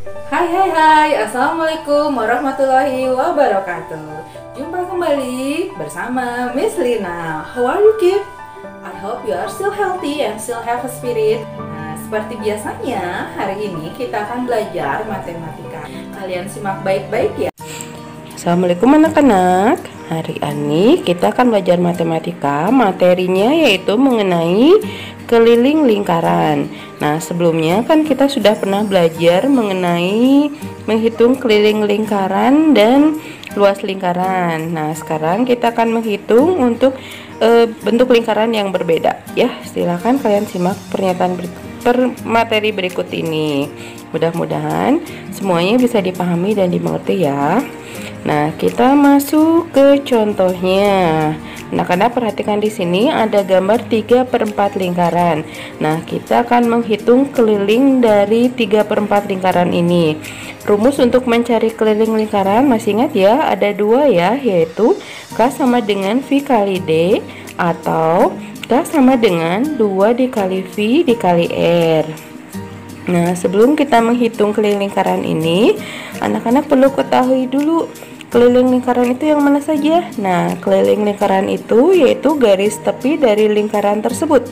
Hai, Assalamualaikum warahmatullahi wabarakatuh. Jumpa kembali bersama Miss Lina. How are you, Kip? I hope you are still healthy and still have a spirit. Nah, seperti biasanya, hari ini kita akan belajar matematika. Kalian simak baik-baik ya. Assalamualaikum anak-anak. Hari ini kita akan belajar matematika. Materinya yaitu mengenai keliling lingkaran. Nah, sebelumnya kan kita sudah pernah belajar mengenai menghitung keliling lingkaran dan luas lingkaran. Nah, sekarang kita akan menghitung untuk bentuk lingkaran yang berbeda. Ya, silakan kalian simak pernyataan materi berikut ini. Mudah-mudahan semuanya bisa dipahami dan dimengerti ya. Nah, kita masuk ke contohnya. Anak-anak perhatikan di sini ada gambar 3/4 lingkaran. Nah, kita akan menghitung keliling dari 3/4 lingkaran ini. Rumus untuk mencari keliling lingkaran masih ingat ya, ada dua ya, yaitu K sama dengan V kali D atau K sama dengan 2 dikali V dikali R. Nah, sebelum kita menghitung keliling lingkaran ini, anak-anak perlu ketahui dulu keliling lingkaran itu yang mana saja. Nah, keliling lingkaran itu yaitu garis tepi dari lingkaran tersebut.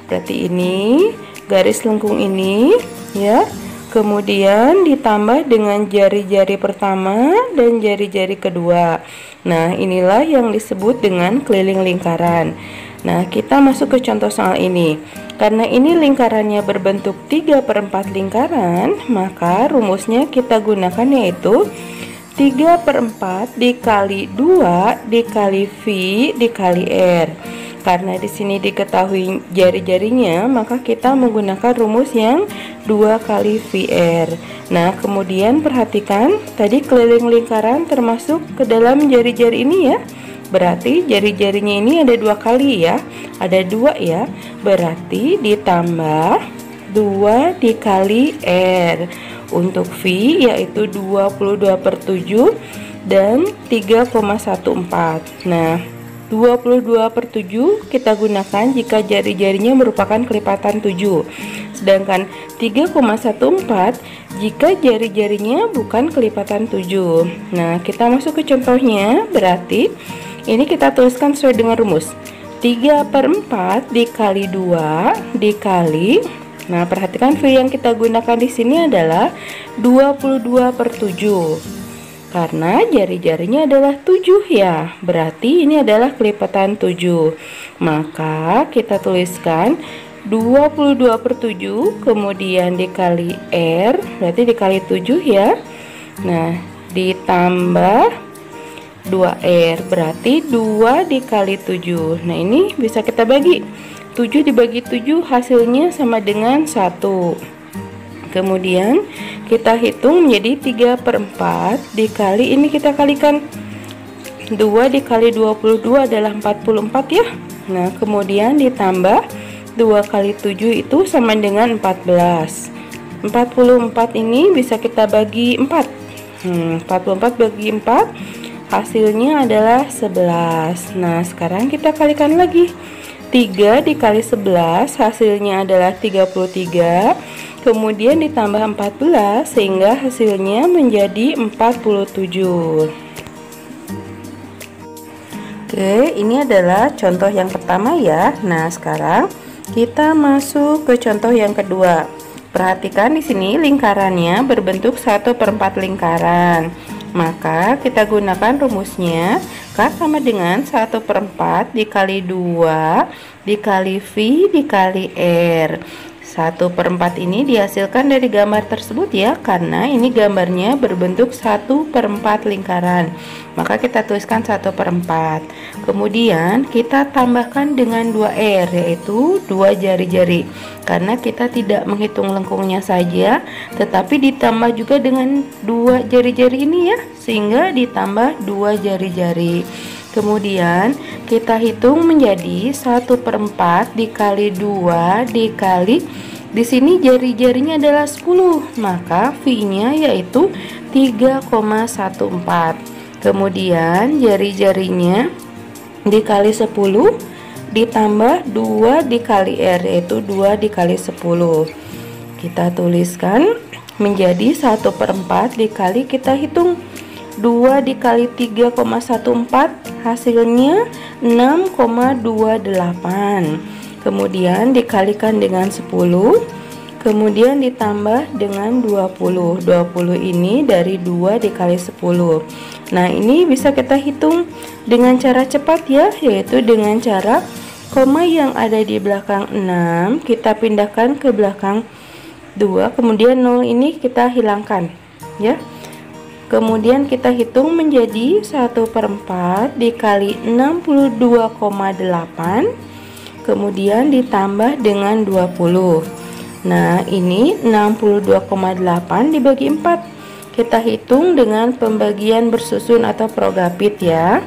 Berarti ini garis lengkung ini ya. Kemudian ditambah dengan jari-jari pertama dan jari-jari kedua. Nah, inilah yang disebut dengan keliling lingkaran. Nah, kita masuk ke contoh soal ini. Karena ini lingkarannya berbentuk 3/4 lingkaran, maka rumusnya kita gunakan yaitu 3/4 dikali 2 dikali V dikali R. Karena di sini diketahui jari-jarinya, maka kita menggunakan rumus yang 2 kali VR. Nah, kemudian perhatikan tadi keliling lingkaran termasuk ke dalam jari-jari ini ya. Berarti jari-jarinya ini ada 2 kali ya. Ada 2 ya. Berarti ditambah 2 dikali R. Untuk V yaitu 22/7 dan 3,14. Nah, 22/7 kita gunakan jika jari-jarinya merupakan kelipatan 7. Sedangkan 3,14 jika jari-jarinya bukan kelipatan 7. Nah, kita masuk ke contohnya. Berarti ini kita tuliskan sesuai dengan rumus. 3/4 dikali 2 dikali. Nah, perhatikan V yang kita gunakan di sini adalah 22/7. Karena jari-jarinya adalah 7 ya. Berarti ini adalah kelipatan 7. Maka kita tuliskan 22/7 kemudian dikali R, berarti dikali 7 ya. Nah, ditambah 2R, berarti 2 dikali 7. Nah, ini bisa kita bagi. 7 dibagi 7 hasilnya sama dengan 1. Kemudian kita hitung menjadi 3/4 dikali, ini kita kalikan 2 dikali 22 adalah 44 ya. Nah, kemudian ditambah 2 kali 7 itu sama dengan 14. 44 ini bisa kita bagi 4. 44 bagi 4 hasilnya adalah 11. Nah, sekarang kita kalikan lagi. 3 dikali 11 hasilnya adalah 33. Kemudian ditambah 14 sehingga hasilnya menjadi 47. Oke, ini adalah contoh yang pertama ya. Nah, sekarang kita masuk ke contoh yang kedua. Perhatikan di sini lingkarannya berbentuk 1/4 lingkaran. Maka kita gunakan rumusnya K sama dengan 1/4 dikali 2 dikali V dikali R. 1/4 ini dihasilkan dari gambar tersebut ya, karena ini gambarnya berbentuk 1/4 lingkaran. Maka kita tuliskan 1/4. Kemudian kita tambahkan dengan 2R, yaitu 2 jari-jari. Karena kita tidak menghitung lengkungnya saja, tetapi ditambah juga dengan 2 jari-jari ini ya, sehingga ditambah 2 jari-jari. Kemudian kita hitung menjadi 1/4 dikali 2 dikali, di sini jari-jarinya adalah 10, maka V-nya yaitu 3,14. Kemudian jari-jarinya dikali 10 ditambah 2 dikali R, yaitu 2 dikali 10. Kita tuliskan menjadi 1/4 dikali, kita hitung 2 dikali 3,14 hasilnya 6,28. Kemudian dikalikan dengan 10, kemudian ditambah dengan 20. 20 ini dari 2 dikali 10. Nah, ini bisa kita hitung dengan cara cepat ya, yaitu dengan cara koma yang ada di belakang 6 kita pindahkan ke belakang 2, kemudian 0 ini kita hilangkan ya. Kemudian kita hitung menjadi 1/4 dikali 62,8, kemudian ditambah dengan 20. Nah, ini 62,8 dibagi 4. Kita hitung dengan pembagian bersusun atau Progapit ya.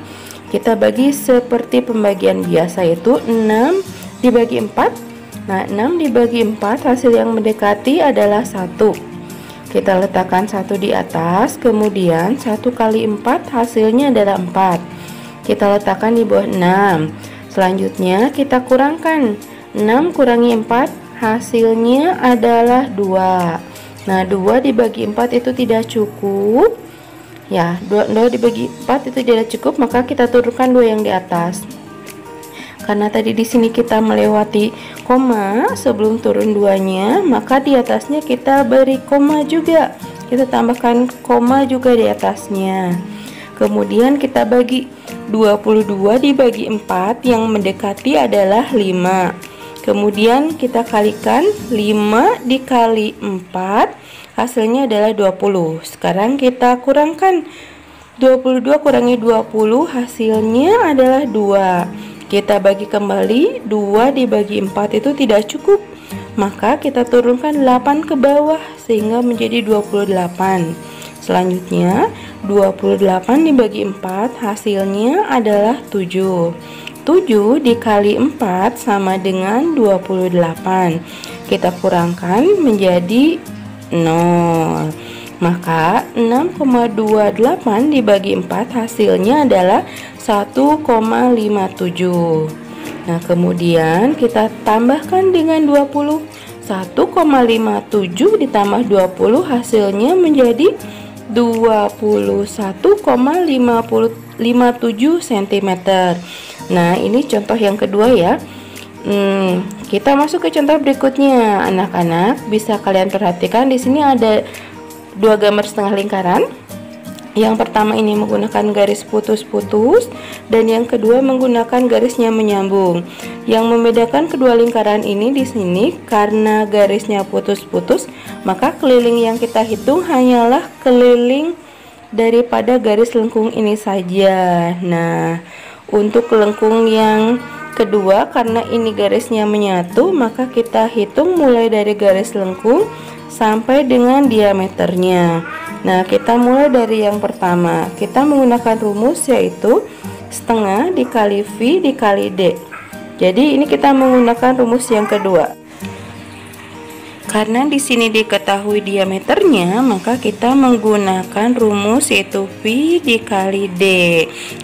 Kita bagi seperti pembagian biasa, yaitu 6 dibagi 4. Nah, 6 dibagi 4 hasil yang mendekati adalah 1. Kita letakkan 1 di atas, kemudian 1 kali 4 hasilnya adalah 4. Kita letakkan di bawah 6. Selanjutnya kita kurangkan 6 kurangi 4 hasilnya adalah 2. Nah, 2 dibagi 4 itu tidak cukup ya, 2 dibagi 4 itu tidak cukup, maka kita turunkan 2 yang di atas. Karena tadi di sini kita melewati koma sebelum turun 2-nya, maka di atasnya kita beri koma juga. Kita tambahkan koma juga di atasnya. Kemudian kita bagi 22 dibagi 4 yang mendekati adalah 5. Kemudian kita kalikan 5 dikali 4 hasilnya adalah 20. Sekarang kita kurangkan 22 kurangi 20 hasilnya adalah 2. Kita bagi kembali, 2 dibagi 4 itu tidak cukup, maka kita turunkan 8 ke bawah sehingga menjadi 28. Selanjutnya 28 dibagi 4 hasilnya adalah 7. 7 dikali 4 sama dengan 28. Kita kurangkan menjadi 0. Maka 6,28 dibagi 4 hasilnya adalah 1,57. Nah, kemudian kita tambahkan dengan 20. 1,57 ditambah 20 hasilnya menjadi 21,57 cm. Nah, ini contoh yang kedua ya. Kita masuk ke contoh berikutnya. Anak-anak bisa kalian perhatikan di sini ada 2 gambar setengah lingkaran. Yang pertama ini menggunakan garis putus-putus dan yang kedua menggunakan garisnya menyambung. Yang membedakan kedua lingkaran ini di sini karena garisnya putus-putus, maka keliling yang kita hitung hanyalah keliling daripada garis lengkung ini saja. Nah, untuk lengkung yang kedua karena ini garisnya menyatu, maka kita hitung mulai dari garis lengkung sampai dengan diameternya. Nah, kita mulai dari yang pertama. Kita menggunakan rumus yaitu setengah dikali V dikali D. Jadi ini kita menggunakan rumus yang kedua. Karena di sini diketahui diameternya, maka kita menggunakan rumus yaitu V dikali D.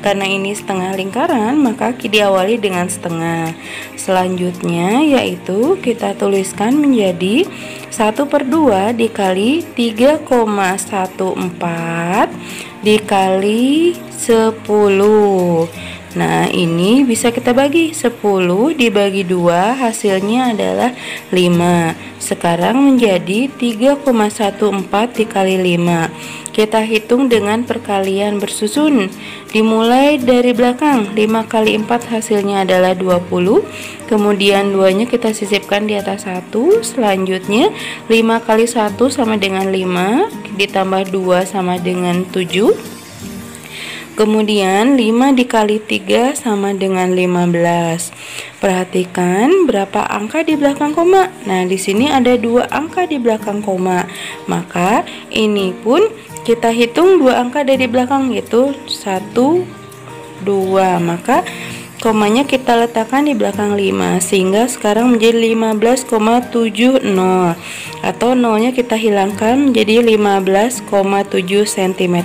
Karena ini setengah lingkaran, maka diawali dengan setengah. Selanjutnya yaitu kita tuliskan menjadi 1/2 dikali 3,14 dikali 10. Nah, ini bisa kita bagi 10 dibagi 2 hasilnya adalah 5. Sekarang menjadi 3,14 dikali 5. Kita hitung dengan perkalian bersusun. Dimulai dari belakang, 5 kali 4 hasilnya adalah 20. Kemudian 2-nya kita sisipkan di atas 1. Selanjutnya 5 kali 1 sama dengan 5, ditambah 2 sama dengan 7. Kemudian 5 dikali 3 sama dengan 15. Perhatikan berapa angka di belakang koma. Nah, di sini ada 2 angka di belakang koma. Maka ini pun kita hitung 2 angka dari belakang, yaitu 1, 2. Maka komanya kita letakkan di belakang 5 sehingga sekarang menjadi 15,70 atau nolnya kita hilangkan menjadi 15,7 cm.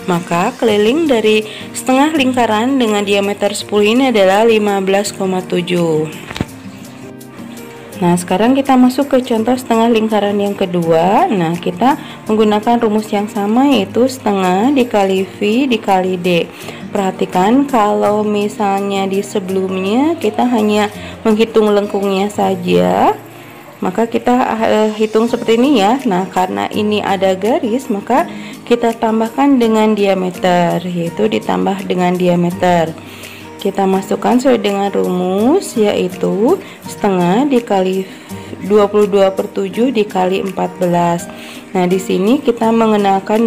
Maka keliling dari setengah lingkaran dengan diameter 10 ini adalah 15,7. Nah, sekarang kita masuk ke contoh setengah lingkaran yang kedua. Nah, kita menggunakan rumus yang sama, yaitu setengah dikali V dikali D. Perhatikan kalau misalnya di sebelumnya kita hanya menghitung lengkungnya saja, maka kita hitung seperti ini ya. Nah, karena ini ada garis, maka kita tambahkan dengan diameter, yaitu ditambah dengan diameter. Kita masukkan sesuai dengan rumus, yaitu setengah dikali 22/7 dikali 14. Nah, di sini kita mengenalkan